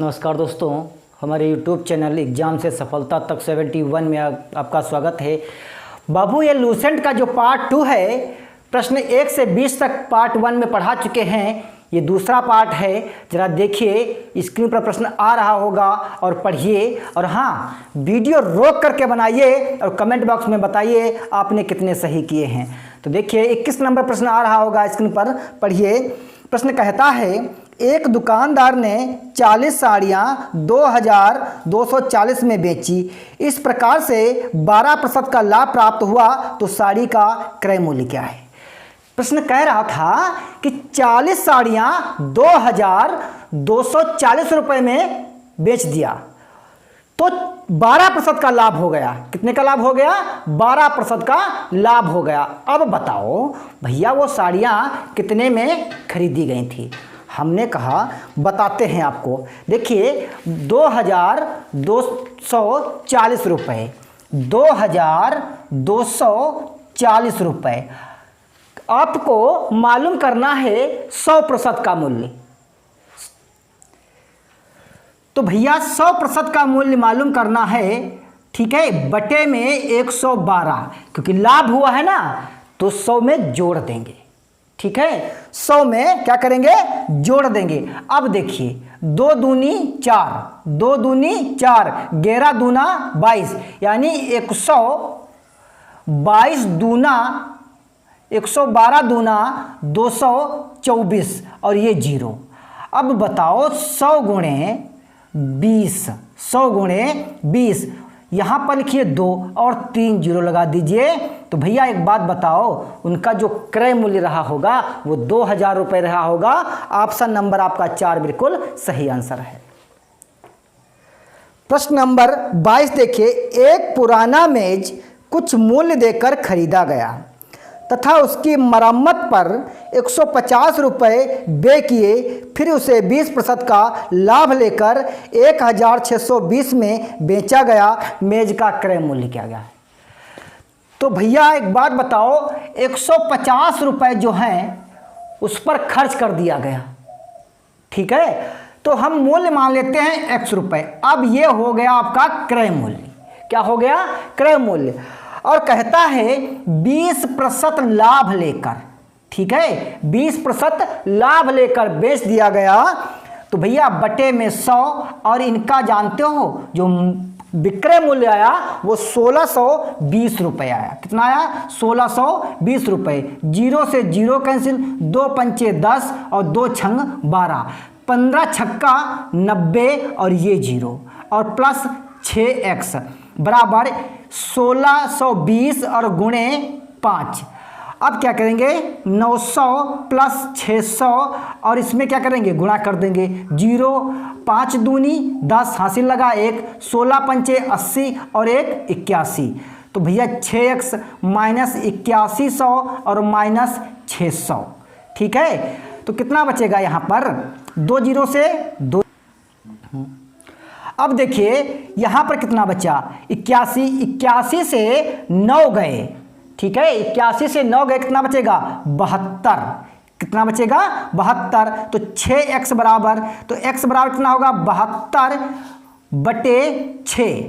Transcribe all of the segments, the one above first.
नमस्कार दोस्तों, हमारे YouTube चैनल एग्ज़ाम से सफलता तक 71 में आपका स्वागत है। बाबू ये लूसेंट का जो पार्ट 2 है, प्रश्न 1 से 20 तक पार्ट 1 में पढ़ा चुके हैं। ये दूसरा पार्ट है, ज़रा देखिए, स्क्रीन पर प्रश्न आ रहा होगा और पढ़िए। और हाँ, वीडियो रोक करके बनाइए और कमेंट बॉक्स में बताइए आपने कितने सही किए हैं। तो देखिए 21 नंबर प्रश्न आ रहा होगा स्क्रीन पर, पढ़िए। प्रश्न कहता है, एक दुकानदार ने 40 साड़ियाँ 2240 में बेची। इस प्रकार से 12% का लाभ प्राप्त हुआ तो साड़ी का क्रय मूल्य क्या है। प्रश्न कह रहा था कि 40 साड़ियाँ 2240 रुपये में बेच दिया तो 12% का लाभ हो गया। कितने का लाभ हो गया? 12% का लाभ हो गया। अब बताओ भैया वो साड़ियाँ कितने में खरीदी गई थी। हमने कहा बताते हैं आपको। देखिए 2240 रुपये, 2240 रुपये आपको मालूम करना है 100% का मूल्य। तो भैया 100% का मूल्य मालूम करना है, ठीक है, बटे में 112, क्योंकि लाभ हुआ है ना, तो 100 में जोड़ देंगे। ठीक है, 100 में क्या करेंगे? जोड़ देंगे। अब देखिए 2 दूनी 4, 2 दूनी 4, 11 दूना 22, यानी 122 दूना 112 दूना 224 और ये 0। अब बताओ 100 गुणे 20, 100 गुणे 20, यहाँ पर लिखिए 2 और 3 0 लगा दीजिए। तो भैया एक बात बताओ, उनका जो क्रय मूल्य रहा होगा वो 2000 रुपये रहा होगा। ऑप्शन नंबर आपका 4 बिल्कुल सही आंसर है। प्रश्न नंबर 22 देखिए, एक पुराना मेज कुछ मूल्य देकर खरीदा गया तथा उसकी मरम्मत पर 150 रुपये व्यय किए, फिर उसे 20% का लाभ लेकर 1620 में बेचा गया। मेज का क्रय मूल्य क्या गया है? तो भैया एक बात बताओ, 150 रुपये जो हैं उस पर खर्च कर दिया गया, ठीक है, तो हम मूल्य मान लेते हैं x रुपये। अब ये हो गया आपका क्रय मूल्य। क्या हो गया? क्रय मूल्य। और कहता है 20% लाभ लेकर, ठीक है, 20% लाभ लेकर बेच दिया गया। तो भैया बटे में 100, और इनका जानते हो जो विक्रय मूल्य आया वो 1620 रुपये आया। कितना आया? 1620 रुपये। 0 से 0 कैंसिल, 2 पंचे 10 और 2 छंग 12, 15 छक्का 90 और ये 0 और प्लस 6x बराबर 1620 और गुणे 5। अब क्या करेंगे? 900 प्लस 600 और इसमें क्या करेंगे? गुणा कर देंगे। 0 5 दूनी 10, हासिल लगा 1, 16 पंचे 80 और 1 81। तो भैया 6x माइनस 8100 और माइनस 600, ठीक है। तो कितना बचेगा यहाँ पर? 2 0 से 2। अब देखिए यहाँ पर कितना बचा? 81, 81 से 9 गए, ठीक है, 81 से 9 गए, कितना बचेगा? 72। कितना बचेगा? 72। तो 6x बराबर, तो x बराबर कितना होगा? 72 बटे 6,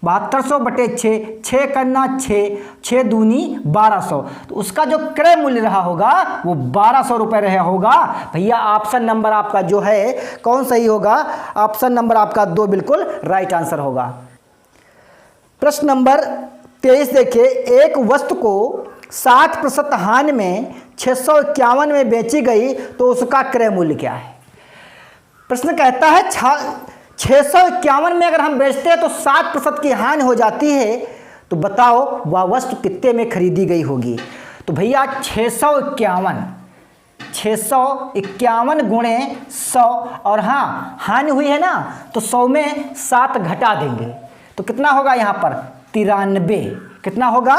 7200 बटे 6, 6 करना 6, 6 दूनी 1200। तो उसका जो क्रय मूल्य रहा होगा वो 1200 रुपये रहा होगा। भैया ऑप्शन नंबर आपका जो है कौन सही होगा? ऑप्शन नंबर आपका 2 बिल्कुल राइट आंसर होगा। प्रश्न नंबर 23 देखिए, एक वस्तु को 60% हानि में 651 में बेची गई तो उसका क्रय मूल्य क्या है। प्रश्न कहता है 651 में अगर हम बेचते हैं तो 60% की हानि हो जाती है, तो बताओ वह वस्तु कितने में खरीदी गई होगी। तो भैया 651 गुणे 100, और हाँ हानि हुई है ना, तो 100 में 7 घटा देंगे तो कितना होगा यहाँ पर? 93। कितना होगा?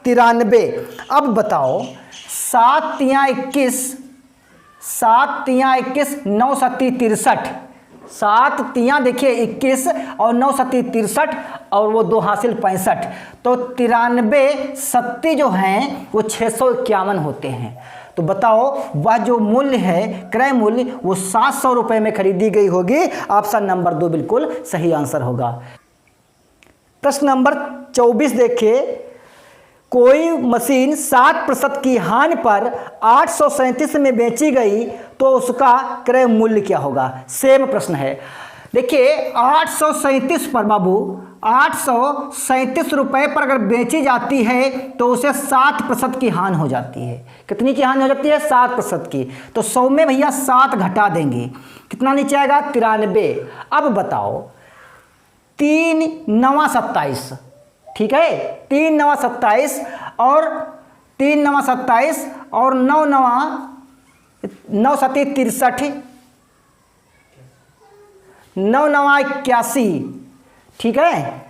93। अब बताओ 7 तियाँ 21, 7 तियाँ 21, 9 सत्ती 63, 7 तियाँ देखिए 21 और 9 सत्ती 63 और वो 2 हासिल 65। तो 93 सत्ती जो हैं वो 651 होते हैं। तो बताओ वह जो मूल्य है, क्रय मूल्य, वो 700 रुपये में खरीदी गई होगी। ऑप्शन नंबर 2 बिल्कुल सही आंसर होगा। प्रश्न नंबर 24 देखिए, कोई मशीन 60% की हानि पर 837 में बेची गई तो उसका क्रय मूल्य क्या होगा। सेम प्रश्न है। देखिए 837 पर बाबू, 837 रुपये पर अगर बेची जाती है तो उसे 7% की हानि हो जाती है। कितनी की हानि हो जाती है? 7% की। तो 100 में भैया 7 घटा देंगे, कितना नीचे आएगा? 93। अब बताओ 3 9 27, ठीक है, 3 9 27 और 3 9 27 और 9 9 7 63, 9 9 81, ठीक है।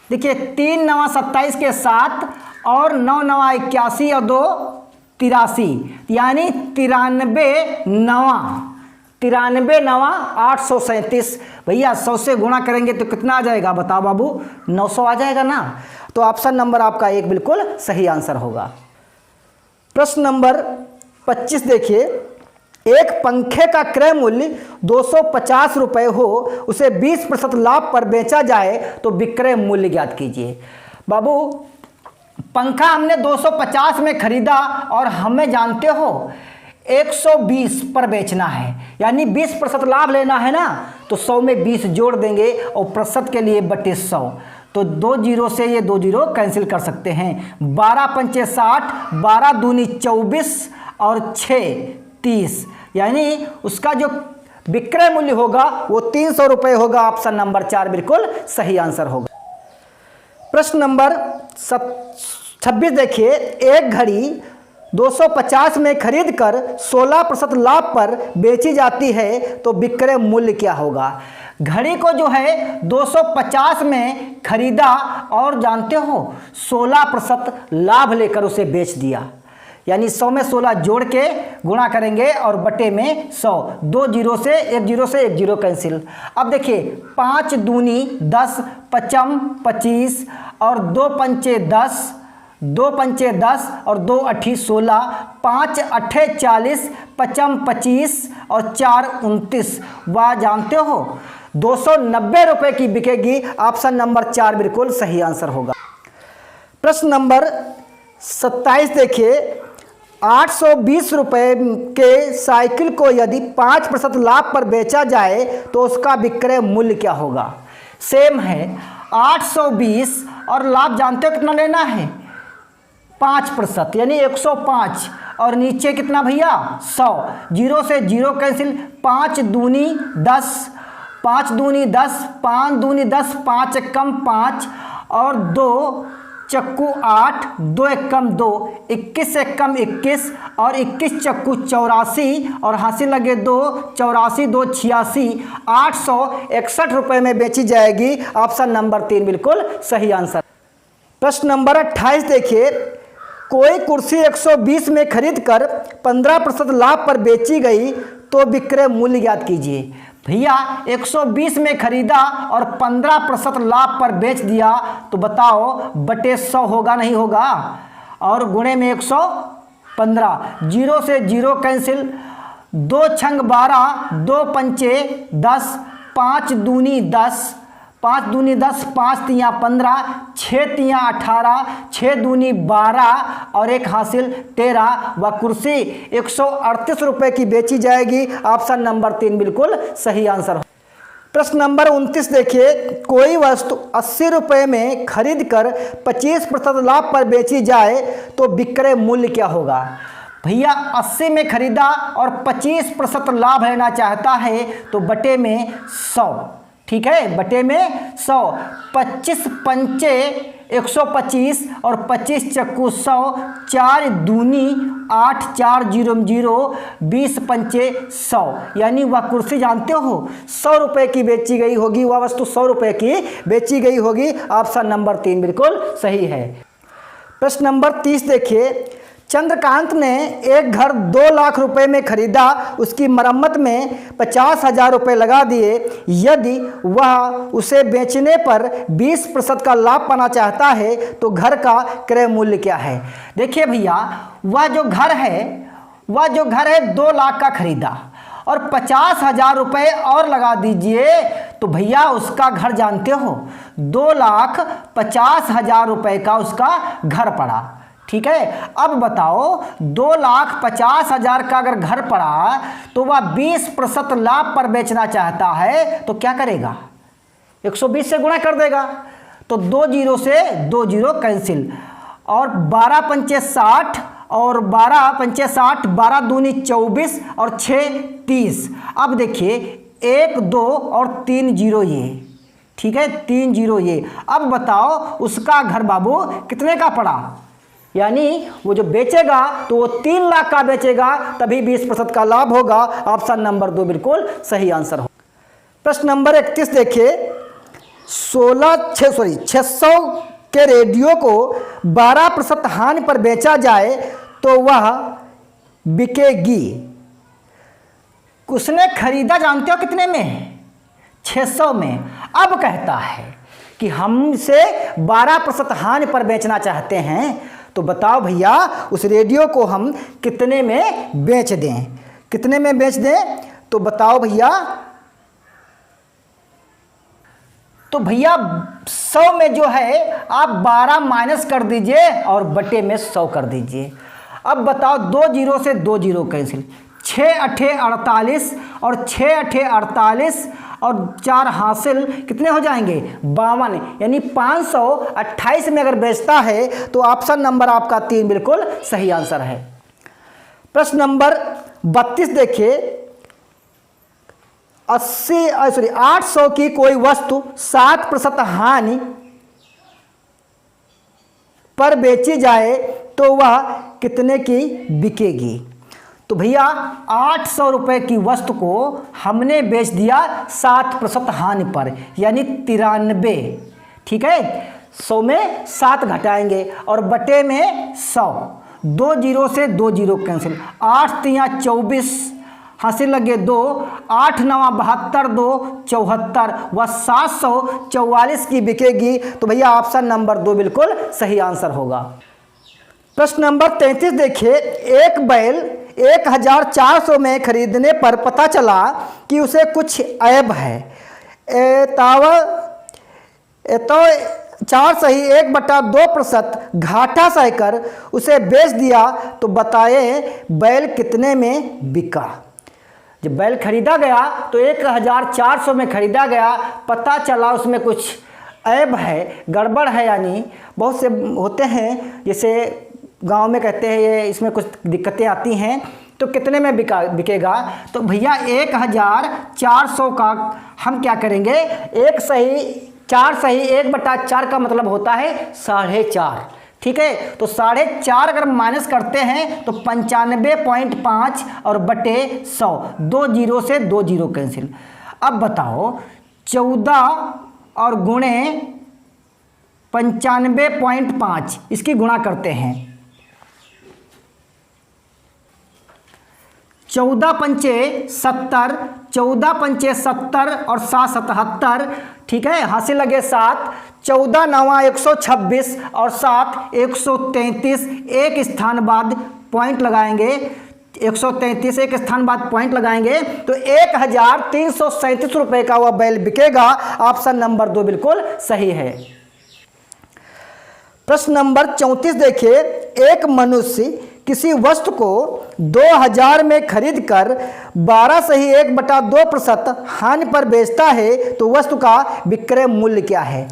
देखिए 3 9 27 के साथ और 9 9 81 और 2 83, यानी 93 9 837। भैया 100 से गुणा करेंगे तो कितना आ जाएगा बताओ बाबू? 900 आ जाएगा ना। तो ऑप्शन नंबर आपका 1 बिल्कुल सही आंसर होगा। प्रश्न नंबर 25 देखिए, एक पंखे का क्रय मूल्य 250 रुपये हो, उसे 20% लाभ पर बेचा जाए तो विक्रय मूल्य ज्ञात कीजिए। बाबू पंखा हमने 250 में खरीदा और हमें जानते हो 120 पर बेचना है, यानी 20% लाभ लेना है ना, तो 100 में 20 जोड़ देंगे और प्रतिशत के लिए बटे 100। तो 2 जीरो से ये 2 जीरो कैंसिल कर सकते हैं। 12 पंचे 60, 12 दूनी 24 और 6 30, यानी उसका जो विक्रय मूल्य होगा वो 300 रुपये होगा। ऑप्शन नंबर 4 बिल्कुल सही आंसर होगा। प्रश्न नंबर 26 देखिए, एक घड़ी 250 में खरीद कर 16% लाभ पर बेची जाती है तो विक्रय मूल्य क्या होगा। घड़ी को जो है 250 में खरीदा और जानते हो 16% लाभ लेकर उसे बेच दिया, यानी 100 में 16 जोड़ के गुणा करेंगे और बटे में 100। 2 जीरो से 1 जीरो से 1 जीरो कैंसिल। अब देखिए 5 दूनी 10, 55 25 और 2 पंचे 10, 2 पंचे 10 और 2 अठी 16, 5 अठे 40, 55 25 और 4 29। वह जानते हो 290 रुपये की बिकेगी। ऑप्शन नंबर 4 बिल्कुल सही आंसर होगा। प्रश्न नंबर 27 देखिए, 820 रुपये के साइकिल को यदि 5% लाभ पर बेचा जाए तो उसका विक्रय मूल्य क्या होगा। सेम है, 820 और लाभ जानते हो कितना लेना है? 5%, यानी 105 और नीचे कितना भैया? 100। जीरो से जीरो कैंसिल। 5 दूनी 10, 5 दूनी 10, 5 दूनी 10, 5 कम 5 और 2 चक्कू 8, 2 एक कम 2, 21 एक कम 21 और 21 चक्कू 84 और हासिल लगे 2, 84 2 86, 861 रुपये में बेची जाएगी। ऑप्शन नंबर 3 बिल्कुल सही आंसर। प्रश्न नंबर 28 देखिए, कोई कुर्सी 120 में खरीद कर 15% लाभ पर बेची गई तो विक्रय मूल्य ज्ञात कीजिए। भैया 120 में खरीदा और 15% लाभ पर बेच दिया तो बताओ बटे 100 होगा नहीं होगा, और गुणे में 115। जीरो से जीरो कैंसिल। 2 छंग 12, 2 पंचे 10, 5 दूनी 10, 5 दूनी 10, 5 तियाँ 15, 6 तियाँ 18, 6 दूनी 12 और 1 हासिल 13। वह कुर्सी 138 रुपये की बेची जाएगी। ऑप्शन नंबर 3 बिल्कुल सही आंसर। प्रश्न नंबर 29 देखिए, कोई वस्तु 80 रुपये में खरीद कर 25% लाभ पर बेची जाए तो विक्रय मूल्य क्या होगा। भैया 80 में खरीदा और 25% लाभ लेना चाहता है तो बटे में 100, ठीक है, बटे में 100। 25 पंचे 125 और 25 चक्कू 100, 4 दूनी 8, 4 जीरो जीरो, 20 पंचे 100, यानी वह कुर्सी जानते हो 100 रुपये की बेची गई होगी। वह वस्तु 100 रुपये की बेची गई होगी। ऑप्शन नंबर 3 बिल्कुल सही है। प्रश्न नंबर 30 देखिए, चंद्रकांत ने एक घर 2 लाख रुपए में खरीदा, उसकी मरम्मत में 50,000 रुपये लगा दिए। यदि वह उसे बेचने पर 20% का लाभ पाना चाहता है तो घर का क्रय मूल्य क्या है? देखिए भैया, वह जो घर है 2 लाख का खरीदा और 50,000 रुपये और लगा दीजिए, तो भैया उसका घर जानते हो 2,50,000 रुपये का उसका घर पड़ा। ठीक है, अब बताओ 2,50,000 का अगर घर पड़ा तो वह 20% लाभ पर बेचना चाहता है तो क्या करेगा? 120 से गुणा कर देगा, तो 2 जीरो से 2 जीरो कैंसिल, और 12 पंचे 60 और 12 पंचे 60, 12 दूनी 24 और 6 30। अब देखिए 1 2 और 3 जीरो ये, ठीक है, 3 जीरो ये। अब बताओ उसका घर बाबू कितने का पड़ा? यानी वो जो बेचेगा तो वो 3 लाख का बेचेगा, तभी 20% का लाभ होगा। ऑप्शन नंबर 2 बिल्कुल सही आंसर हो। प्रश्न नंबर 31 देखिए, 600 के रेडियो को 12% हानि पर बेचा जाए तो वह बिकेगी। उसने खरीदा जानते हो कितने में? 600 में। अब कहता है कि हमसे 12% हानि पर बेचना चाहते हैं, तो बताओ भैया उस रेडियो को हम कितने में बेच दें? कितने में बेच दें? तो बताओ भैया, तो भैया 100 में जो है आप 12 माइनस कर दीजिए और बटे में 100 कर दीजिए। अब बताओ 2 जीरो से 2 जीरो कैंसिल, 6 अठे 48 और 6 अठे 48 और 4 हासिल कितने हो जाएंगे? 52, यानी 528 में अगर बेचता है तो ऑप्शन नंबर आपका 3 बिल्कुल सही आंसर है। प्रश्न नंबर 32 देखिए, 800 की कोई वस्तु 7% हानि पर बेची जाए तो वह कितने की बिकेगी? तो भैया 800 रुपये की वस्तु को हमने बेच दिया 7% हानि पर, यानी 93। ठीक है, 100 में 7 घटाएंगे और बटे में 100, 2 जीरो से 2 जीरो कैंसिल, 8 तिया 24 हासिल लगे 2, 8 9 72, 2 74, वह 744 की बिकेगी। तो भैया ऑप्शन नंबर 2 बिल्कुल सही आंसर होगा। प्रश्न नंबर 33 देखिए, एक बैल 1,400 में खरीदने पर पता चला कि उसे कुछ ऐब है, तो 4 सही 1/2% घाटा सहकर उसे बेच दिया, तो बताए बैल कितने में बिका? जब बैल खरीदा गया तो 1,400 में खरीदा गया, पता चला उसमें कुछ ऐब है, गड़बड़ है, यानी बहुत से होते हैं, जैसे गांव में कहते हैं ये इसमें कुछ दिक्कतें आती हैं, तो कितने में बिकेगा? तो भैया 1,400 का हम क्या करेंगे? 4 सही 1/4 का मतलब होता है 4.5। ठीक है, तो 4.5 अगर माइनस करते हैं तो 95.5 और बटे 100, 2 जीरो से 2 जीरो कैंसिल। अब बताओ 14 और गुणे 95.5, इसकी गुणा करते हैं। 14 पंचे 70, 14 पंचे 70 और 7 77, ठीक है, हासिल लगे 7, 14 9 126 और 7 133, एक स्थान बाद पॉइंट लगाएंगे, 133 एक स्थान बाद पॉइंट लगाएंगे तो 1,337 रुपये का वह बैल बिकेगा। ऑप्शन नंबर 2 बिल्कुल सही है। प्रश्न नंबर 34 देखिए, एक मनुष्य किसी वस्तु को 2,000 में खरीदकर 12 सही 1/2% हानि पर बेचता है तो वस्तु का विक्रय मूल्य क्या है?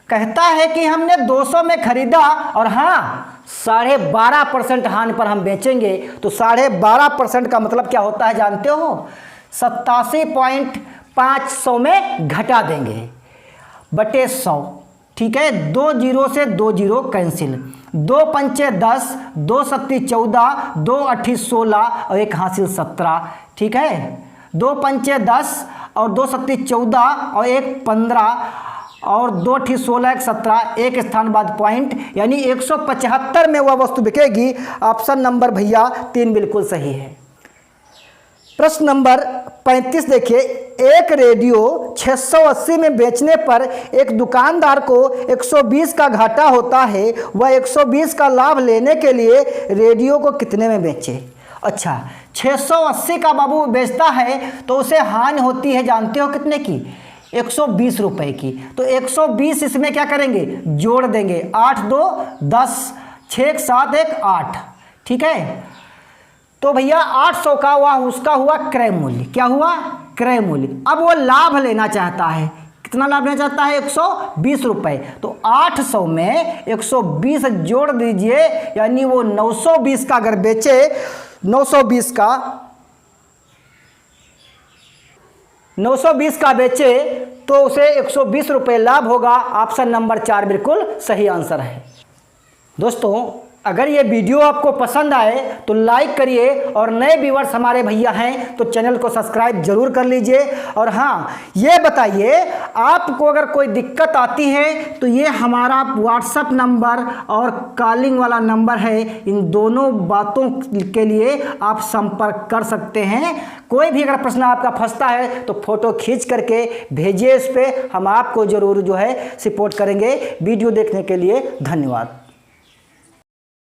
कहता है कि हमने 200 में खरीदा और हाँ 12.5% हानि पर हम बेचेंगे, तो 12.5% का मतलब क्या होता है जानते हो? 87.5 में घटा देंगे बटे 100। ठीक है, 2 जीरो से 2 जीरो कैंसिल, 2 पंचे 10, 2 सत्ती 14, 2 अठी 16 और 1 हासिल 17। ठीक है, 2 पंचे 10 और 2 सत्ती 14 और 1 15, और 2 ठी 16 1 17 एक स्थान बाद पॉइंट, यानी 175 में वह वस्तु बिकेगी। ऑप्शन नंबर भैया 3 बिल्कुल सही है। प्रश्न नंबर 35 देखिए, एक रेडियो 680 में बेचने पर एक दुकानदार को 120 का घाटा होता है, वह 120 का लाभ लेने के लिए रेडियो को कितने में बेचे? अच्छा, 680 का बाबू बेचता है तो उसे हानि होती है, जानते हो कितने की? 120 रुपए की। तो 120 इसमें क्या करेंगे? जोड़ देंगे। 8 2 10, 6 7 1 8, ठीक है। तो भैया 800 का हुआ, उसका हुआ क्रय मूल्य। क्या हुआ? क्रय मूल्य। अब वो लाभ लेना चाहता है, कितना लाभ लेना चाहता है? 120 रुपए। तो 800 में 120 जोड़ दीजिए, यानी वो 920 का अगर बेचे, 920 का बेचे तो उसे 120 रुपए लाभ होगा। ऑप्शन नंबर 4 बिल्कुल सही आंसर है। दोस्तों, अगर ये वीडियो आपको पसंद आए तो लाइक करिए, और नए व्यूअर्स हमारे भैया हैं तो चैनल को सब्सक्राइब जरूर कर लीजिए। और हाँ, ये बताइए, आपको अगर कोई दिक्कत आती है तो ये हमारा व्हाट्सएप नंबर और कॉलिंग वाला नंबर है, इन दोनों बातों के लिए आप संपर्क कर सकते हैं। कोई भी अगर प्रश्न आपका फंसता है तो फोटो खींच करके भेजिए, इस पर हम आपको ज़रूर जो है सपोर्ट करेंगे। वीडियो देखने के लिए धन्यवाद।